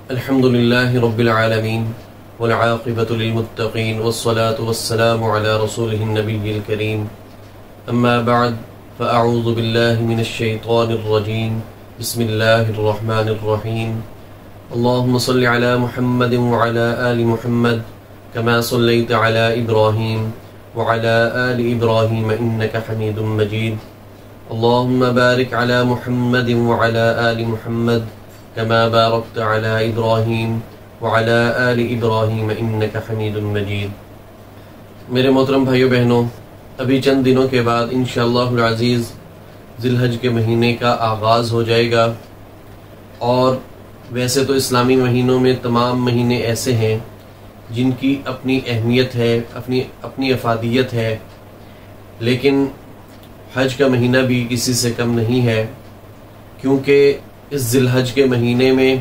الحمد لله رب العالمين والعاقبة للمتقين والصلاة والسلام على رسوله النبي الكريم أما بعد فأعوذ بالله من الشيطان الرجيم بسم الله الرحمن الرحيم اللهم صل على محمد وعلى آل محمد كما صليت على إبراهيم وعلى آل إبراهيم إنك حميد مجيد اللهم بارك على محمد وعلى آل محمد كما باركت على إبراهيم وعلى آل إبراهيم إنك حميد مجيد۔ میرے محترم بھائیو بہنوں، ابھی چند دنوں کے بعد انشاءاللہ العزیز ذی الحج کے مہینے کا آغاز ہو جائے گا، اور ویسے تو اسلامی مہینوں میں تمام مہینے ایسے ہیں جن کی اپنی اہمیت ہے، اپنی افادیت ہے، لیکن حج کا مہینہ بھی کسی سے کم نہیں ہے، کیونکہ اس ذی الحج کے مہینے میں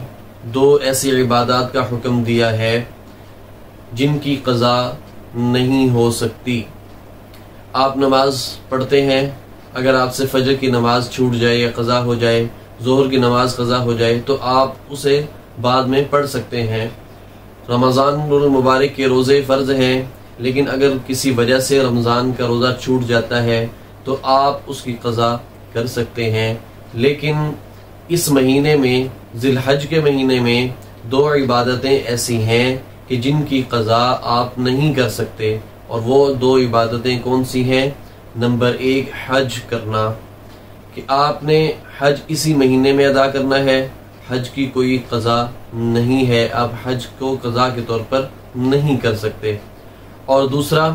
دو ایسی عبادات کا حکم دیا ہے جن کی قضا نہیں ہو سکتی۔ آپ نماز پڑھتے ہیں، اگر آپ سے فجر کی نماز چھوٹ جائے یا قضا ہو جائے، ظہر کی نماز قضا ہو جائے تو آپ اسے بعد میں پڑھ سکتے ہیں۔ رمضان المبارک کے روزے فرض ہیں، لیکن اگر کسی وجہ سے رمضان کا روزہ چھوٹ جاتا ہے تو آپ اس کی قضا کر سکتے ہیں۔ لیکن اس مہینے میں، ذی الحج کے مہینے میں، دو عبادتیں ایسی ہیں کہ جن کی قضا آپ نہیں کر سکتے، اور وہ دو عبادتیں کون سی ہیں؟ نمبر ایک، حج کرنا، کہ آپ نے حج اسی مہینے میں ادا کرنا ہے، حج کی کوئی قضا نہیں ہے، آپ حج کو قضا کے طور پر نہیں کر سکتے۔ اور دوسرا،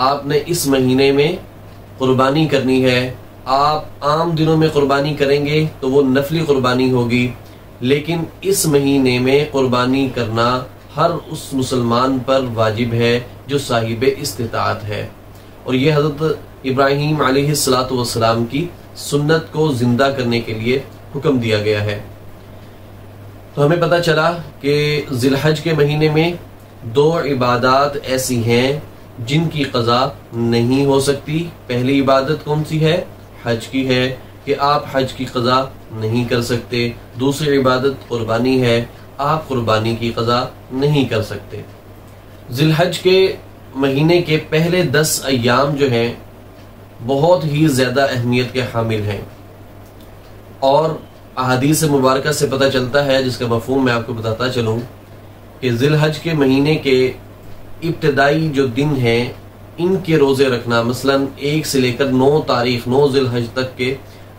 آپ نے اس مہینے میں قربانی کرنی ہے۔ آپ عام دنوں میں قربانی کریں گے تو وہ نفلی قربانی ہوگی، لیکن اس مہینے میں قربانی کرنا ہر اس مسلمان پر واجب ہے جو صاحب استطاعت ہے، اور یہ حضرت ابراہیم علیہ السلام کی سنت کو زندہ کرنے کے لیے حکم دیا گیا ہے۔ تو ہمیں پتہ چلا کہ ذی الحج کے مہینے میں دو عبادات ایسی ہیں جن کی قضا نہیں ہو سکتی۔ پہلی عبادت کون سی ہے؟ حج کی ہے، کہ آپ حج کی قضا نہیں کر سکتے۔ دوسری عبادت قربانی ہے، آپ قربانی کی قضا نہیں کر سکتے۔ ذی الحج کے مہینے کے پہلے 10 ایام جو ہیں بہت ہی زیادہ اہمیت کے حامل ہیں، اور احادیث مبارکہ سے پتہ چلتا ہے، جس کا مفہوم میں آپ کو بتاتا چلوں، کہ ذی الحج کے مہینے کے ابتدائی جو دن ہیں ان کے روزے رکھنا، مثلا 1 سے لے کر 9 ذی الحج تک کے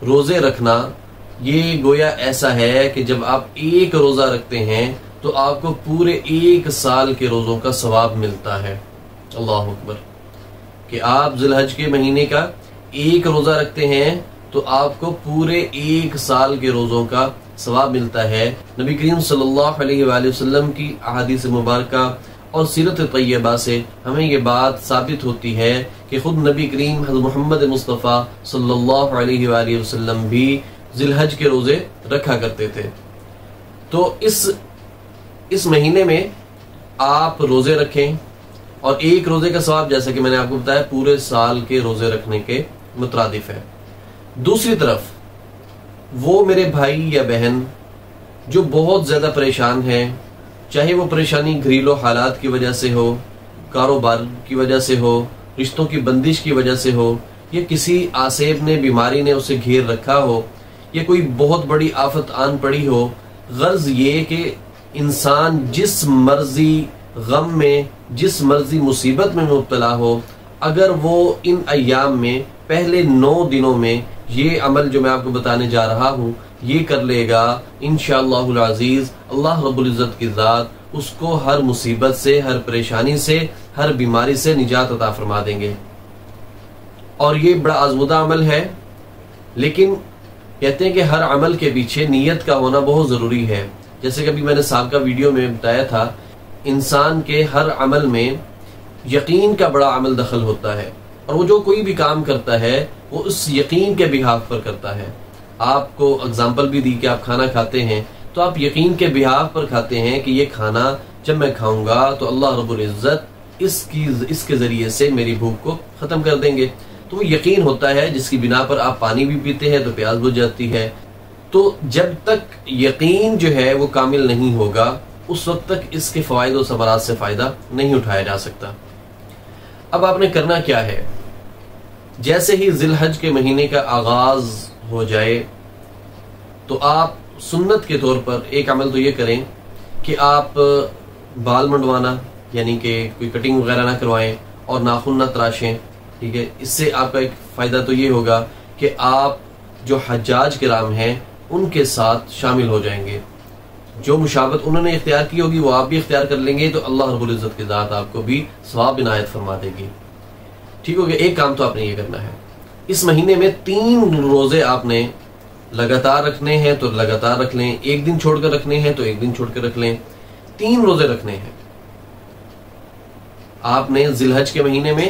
روزے رکھنا، یہ گویا ایسا ہے کہ جب آپ ایک روزہ رکھتے ہیں تو آپ کو پورے 1 سال کے روزوں کا ثواب ملتا ہے۔ اللہ اکبر! کہ آپ ذی الحج کے مہینے کا ایک روزہ رکھتے ہیں تو آپ کو پورے 1 سال کے روزوں کا ثواب ملتا ہے۔ نبی کریم صلی اللہ علیہ وآلہ وسلم کی احادیث مبارکہ اور سیرت طیبہ سے ہمیں یہ بات ثابت ہوتی ہے کہ خود نبی کریم حضرت محمد مصطفیٰ صلی اللہ علیہ وآلہ وسلم بھی ذی الحج کے روزے رکھا کرتے تھے۔ تو اس مہینے میں آپ روزے رکھیں، اور ایک روزے کا ثواب، جیسا کہ میں نے آپ کو بتایا، پورے سال کے روزے رکھنے کے مترادف ہے۔ دوسری طرف وہ میرے بھائی یا بہن جو بہت زیادہ پریشان ہیں، چاہے وہ پریشانی گھریلو حالات کی وجہ سے ہو، کاروبار کی وجہ سے ہو، رشتوں کی بندش کی وجہ سے ہو، یا کسی آسیب نے، بیماری نے اسے گھیر رکھا ہو، یا کوئی بہت بڑی آفت آن پڑی ہو، غرض یہ کہ انسان جس مرضی غم میں، جس مرضی مصیبت میں مبتلا ہو، اگر وہ ان ایام میں پہلے 9 دنوں میں یہ عمل جو میں آپ کو بتانے جا رہا ہوں یہ کر لے گا، انشاءاللہ العزیز اللہ رب العزت کی ذات اس کو ہر مصیبت سے، ہر پریشانی سے، ہر بیماری سے نجات عطا فرما دیں گے۔ اور یہ بڑا آزمودہ عمل ہے، لیکن کہتے ہیں کہ ہر عمل کے پیچھے نیت کا ہونا بہت ضروری ہے۔ جیسے کہ ابھی میں نے سابقہ ویڈیو میں بتایا تھا، انسان کے ہر عمل میں یقین کا بڑا عمل دخل ہوتا ہے، اور وہ جو کوئی بھی کام کرتا ہے وہ اس یقین کے بہاف پر کرتا ہے۔ آپ کو اگزامپل بھی دی کہ آپ کھانا کھاتے ہیں تو آپ یقین کے بہاف پر کھاتے ہیں کہ یہ کھانا جب میں کھاؤں گا تو اللہ رب العزت اس کے ذریعے سے میری بھوک کو ختم کر دیں گے۔ تو وہ یقین ہوتا ہے جس کی بنا پر آپ پانی بھی پیتے ہیں تو پیاس بجھ جاتی ہے۔ تو جب تک یقین جو ہے وہ کامل نہیں ہوگا اس وقت تک اس کے فوائد و ثمرات سے فائدہ نہیں اٹھایا جا سکتا۔ اب آپ نے کرنا کیا ہے، جیسے ہی ذی الحج کے مہینے کا آغاز ہو جائے تو آپ سنت کے طور پر ایک عمل تو یہ کریں کہ آپ بال منڈوانا یعنی کہ کوئی کٹنگ وغیرہ نہ کروائیں اور ناخن نہ تراشیں، ٹھیک ہے۔ اس سے آپ کا ایک فائدہ تو یہ ہوگا کہ آپ جو حجاج کرام ہیں ان کے ساتھ شامل ہو جائیں گے، جو مشابہت انہوں نے اختیار کی ہوگی وہ آپ بھی اختیار کر لیں گے، تو اللہ رب العزت کی ذات آپ کو بھی ثواب عنایت فرما دے گی، ٹھیک ہو گیا۔ ایک کام تو آپ نے یہ کرنا ہے، اس مہینے میں 3 روزے آپ نے لگاتار رکھنے ہیں تو لگاتار رکھ لیں، ایک دن چھوڑ کر رکھنے ہیں تو ایک دن چھوڑ کر رکھ لیں، 3 روزے رکھنے ہیں آپ نے ذی الحج کے مہینے میں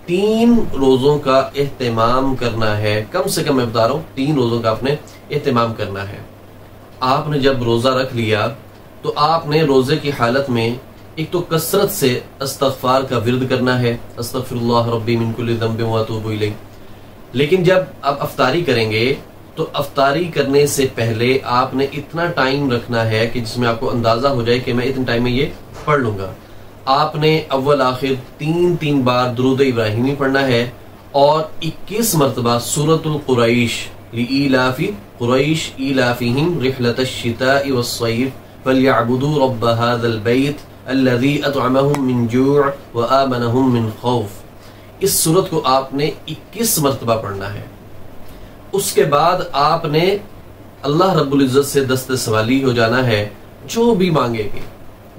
3 روزوں کا اہتمام کرنا ہے، کم سے کم میں بتا رہا ہوں 3 روزوں کا آپ نے اہتمام کرنا ہے۔ آپ نے جب روزہ رکھ لیا تو آپ نے روزے کی حالت میں ایک تو کثرت سے استغفار کا ورد کرنا ہے، استغفر اللہ ربی من کل ذنب واتوب الیہ۔ لیکن جب آپ افطاری کریں گے تو افطاری کرنے سے پہلے آپ نے اتنا ٹائم رکھنا ہے کہ جس میں آپ کو اندازہ ہو جائے کہ میں اتنے ٹائم میں یہ پڑھ لوں گا۔ آپ نے اول آخر 3 بار درود ابراہیمی پڑھنا ہے اور 21 مرتبہ سورۃ القریش لإیلاف قریش ایلافہم رحلۃ الشتاء والصیف فلیعبدوا رب ھذا البیت الذی اطعمہم من جوع وآمنہم من خوف، اس سورت کو آپ نے 21 مرتبہ پڑھنا ہے۔ اس کے بعد آپ نے اللہ رب العزت سے دست سوالی ہو جانا ہے، جو بھی مانگے گے،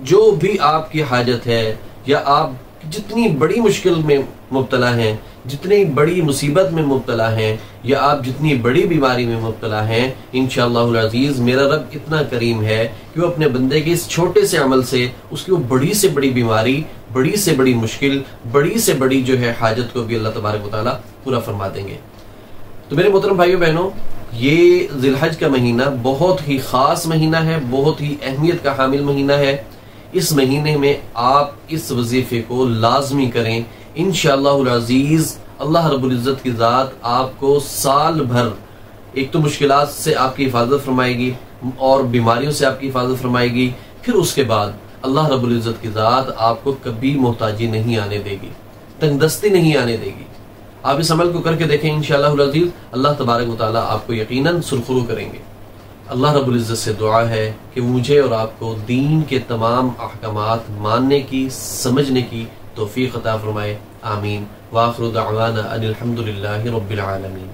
جو بھی آپ کی حاجت ہے، یا آپ جتنی بڑی مشکل میں مبتلا ہیں، جتنی بڑی مصیبت میں مبتلا ہیں، یا آپ جتنی بڑی بیماری میں مبتلا ہیں، انشاءاللہ العزیز میرا رب اتنا کریم ہے کہ وہ اپنے بندے کے اس چھوٹے سے عمل سے اس کی وہ بڑی سے بڑی بیماری، بڑی سے بڑی مشکل، بڑی سے بڑی جو ہے حاجت کو بھی اللہ تبارک و تعالیٰ پورا فرما دیں گے۔ تو میرے محترم بھائیو بہنوں، یہ ذی الحج کا مہینہ بہت ہی خاص مہینہ ہے، بہت ہی اہمیت کا حامل مہینہ ہے۔ اس مہینے میں آپ اس وظیفے کو لازمی کریں، انشاءاللہ العزیز اللہ رب العزت کی ذات آپ کو سال بھر ایک تو مشکلات سے آپ کی حفاظت فرمائے گی اور بیماریوں سے آپ کی حفاظت فرمائے گی، پھر اس کے بعد اللہ رب العزت کی ذات آپ کو کبھی محتاجی نہیں آنے دے گی، تنگ دستی نہیں آنے دے گی۔ آپ اس عمل کو کر کے دیکھیں، انشاءاللہ العزیز اللہ تبارک و تعالیٰ آپ کو یقیناً سرخرو کریں گے۔ اللہ رب العزت سے دعا ہے کہ مجھے اور آپ کو دین کے تمام احکامات ماننے کی، سمجھنے کی توفیق عطا فرمائے، آمین۔ وآخر دعوانا ان الحمد للہ رب العالمین۔